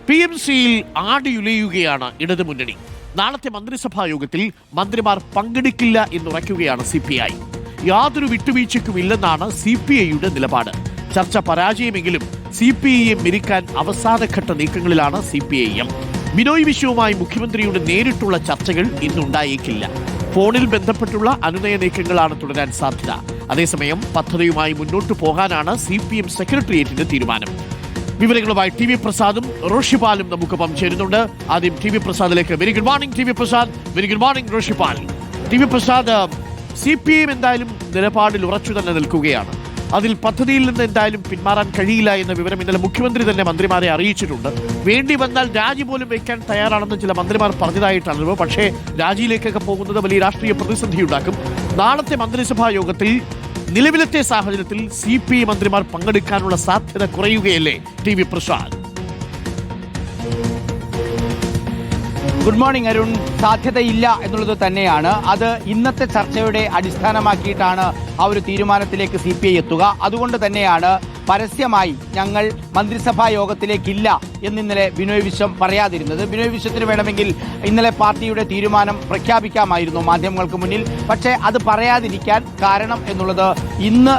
PMCയിൽ ആടിയുലയുകയാണ് ഇടതുമുന്നണി. നാളത്തെ മന്ത്രിസഭാ യോഗത്തിൽ മന്ത്രിമാർ പങ്കെടുക്കില്ല എന്നുറയ്ക്കുകയാണ് CPI. യാതൊരു വിട്ടുവീഴ്ചയ്ക്കുമില്ലെന്നാണ് CPIയുടെ നിലപാട്. ചർച്ച പരാജയമെങ്കിലും CPIയെ മെരിക്കാൻ അവസാനഘട്ട നീക്കങ്ങളിലാണ് CPIM. ബിനോയ് വിശ്വവുമായി മുഖ്യമന്ത്രിയുടെ നേരിട്ടുള്ള ചർച്ചകൾ ഇന്നുണ്ടായേക്കില്ല. ഫോണിൽ ബന്ധപ്പെട്ടുള്ള അനുനയ നീക്കങ്ങളാണ് തുടരാൻ സാധ്യത. അതേസമയം പദ്ധതിയുമായി മുന്നോട്ടു പോകാനാണ് CPM സെക്രട്ടേറിയറ്റിന്റെ തീരുമാനം. വിവരങ്ങളുമായി TV പ്രസാദും റോഷിപാലും നമുക്കൊപ്പം ചേരുന്നുണ്ട്. ആദ്യം TV പ്രസാദിലേക്ക്. Very good morning TV Prasad. Very good morning Roshipal. TV Prasad, CPM എന്തായാലും നിലപാടിൽ ഉറച്ചു തന്നെ നിൽക്കുകയാണ്. അതിൽ പദ്ധതിയിൽ നിന്ന് എന്തായാലും പിന്മാറാൻ കഴിയില്ല എന്ന വിവരം ഇന്നലെ മുഖ്യമന്ത്രി തന്നെ മന്ത്രിമാരെ അറിയിച്ചിട്ടുണ്ട്. വേണ്ടി വന്നാൽ രാജി പോലും വയ്ക്കാൻ തയ്യാറാണെന്ന് ചില മന്ത്രിമാർ പറഞ്ഞതായിട്ടാണല്ലോ. പക്ഷേ രാജിയിലേക്കൊക്കെ പോകുന്നത് വലിയ രാഷ്ട്രീയ പ്രതിസന്ധി ഉണ്ടാക്കും. നാളത്തെ മന്ത്രിസഭാ യോഗത്തിൽ നിലവിലത്തെ സാഹചര്യത്തിൽ CPI മന്ത്രിമാർ പങ്കെടുക്കാനുള്ള സാധ്യത കുറയുകയല്ലേ TV Prasad? Good morning Arun. സാധ്യതയില്ല എന്നുള്ളത് തന്നെയാണ്. അത് ഇന്നത്തെ ചർച്ചയുടെ അടിസ്ഥാനമാക്കിയിട്ടാണ് ആ ഒരു തീരുമാനത്തിലേക്ക് CPI എത്തുക. അതുകൊണ്ട് തന്നെയാണ് പരസ്യമായി ഞങ്ങൾ മന്ത്രിസഭാ യോഗത്തിലേക്കില്ല എന്നിന്നലെ ബിനോയ് വിശ്വം പറയാതിരുന്നത്. ബിനോയ് വിശ്വത്തിന് വേണമെങ്കിൽ ഇന്നലെ പാർട്ടിയുടെ തീരുമാനം പ്രഖ്യാപിക്കാമായിരുന്നു മാധ്യമങ്ങൾക്ക് മുന്നിൽ. പക്ഷേ അത് പറയാതിരിക്കാൻ കാരണം എന്നുള്ളത് ഇന്ന്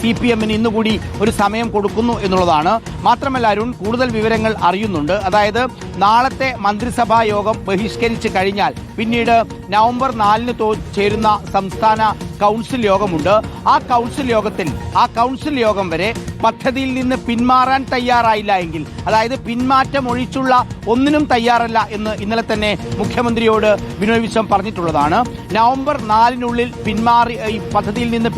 CPMന് ഇന്നുകൂടി ഒരു സമയം കൊടുക്കുന്നു എന്നുള്ളതാണ്. മാത്രമല്ല അരുൺ, കൂടുതൽ വിവരങ്ങൾ അറിയുന്നുണ്ട്. അതായത് നാളത്തെ മന്ത്രിസഭാ യോഗം ബഹിഷ്കരിച്ച് കഴിഞ്ഞാൽ പിന്നീട് നവംബർ 4-ന് ചേരുന്ന സംസ്ഥാന കൗൺസിൽ യോഗമുണ്ട്. ആ കൗൺസിൽ യോഗം വരെ പദ്ധതിയിൽ നിന്ന് പിന്മാറാൻ തയ്യാറായില്ല എങ്കിൽ, അതായത് പിന്മാറ്റം ഒഴിച്ചുള്ള ഒന്നിനും തയ്യാറല്ല എന്ന് ഇന്നലെ തന്നെ മുഖ്യമന്ത്രിയോട് ബിനോയ് വിശ്വം പറഞ്ഞിട്ടുള്ളതാണ്. നവംബർ 4-നുള്ളിൽ പദ്ധതിയിൽ നിന്ന്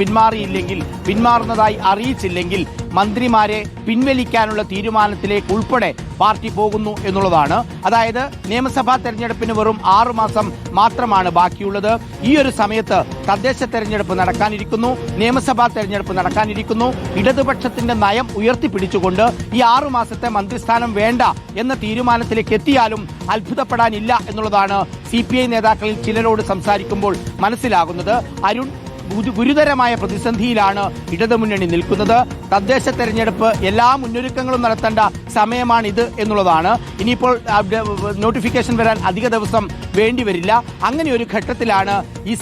പിന്മാറുന്നതായി അറിയിച്ചില്ലെങ്കിൽ മന്ത്രിമാരെ പിൻവലിക്കാനുള്ള തീരുമാനത്തിലേക്ക് ഉൾപ്പെടെ പാർട്ടി പോകുന്നു എന്നുള്ളതാണ്. അതായത് നിയമസഭാ തെരഞ്ഞെടുപ്പിന് വെറും 6 മാസം മാത്രമാണ് ബാക്കിയുള്ളത്. ഈ ഒരു സമയത്ത് തദ്ദേശ തെരഞ്ഞെടുപ്പ് നടക്കാനിരിക്കുന്നു, നിയമസഭാ തെരഞ്ഞെടുപ്പ് നടക്കാനിരിക്കുന്നു. ഇടതുപക്ഷത്തിന്റെ നയം ഉയർത്തിപ്പിടിച്ചുകൊണ്ട് ഈ 6 മാസത്തെ മന്ത്രിസ്ഥാനം വേണ്ട എന്ന തീരുമാനത്തിലേക്ക് എത്തിയാലും അത്ഭുതപ്പെടാനില്ല എന്നുള്ളതാണ് CPI നേതാക്കളിൽ ചിലരോട് സംസാരിക്കുമ്പോൾ മനസ്സിലാകുന്നത്. അരുൺ, ഗുരുതരമായ പ്രതിസന്ധിയിലാണ് ഇടതുമുന്നണി നിൽക്കുന്നത്. തദ്ദേശ തെരഞ്ഞെടുപ്പ് എല്ലാ മുന്നൊരുക്കങ്ങളും നടത്തേണ്ട സമയമാണിത് എന്നുള്ളതാണ്. ഇനിയിപ്പോൾ നോട്ടിഫിക്കേഷൻ വരാൻ അധിക ദിവസം വേണ്ടിവരില്ല. അങ്ങനെ ഒരു ഘട്ടത്തിലാണ് ഈ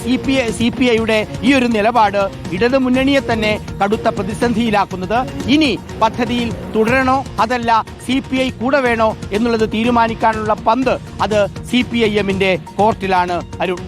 CPIയുടെ ഈ ഒരു നിലപാട് ഇടതുമുന്നണിയെ തന്നെ കടുത്ത പ്രതിസന്ധിയിലാക്കുന്നത്. ഇനി പദ്ധതിയിൽ തുടരണോ അതല്ല CPI കൂടെ വേണോ എന്നുള്ളത് തീരുമാനിക്കാനുള്ള പന്ത് അത് CPIMന്റെ കോർട്ടിലാണ് അരുൺ.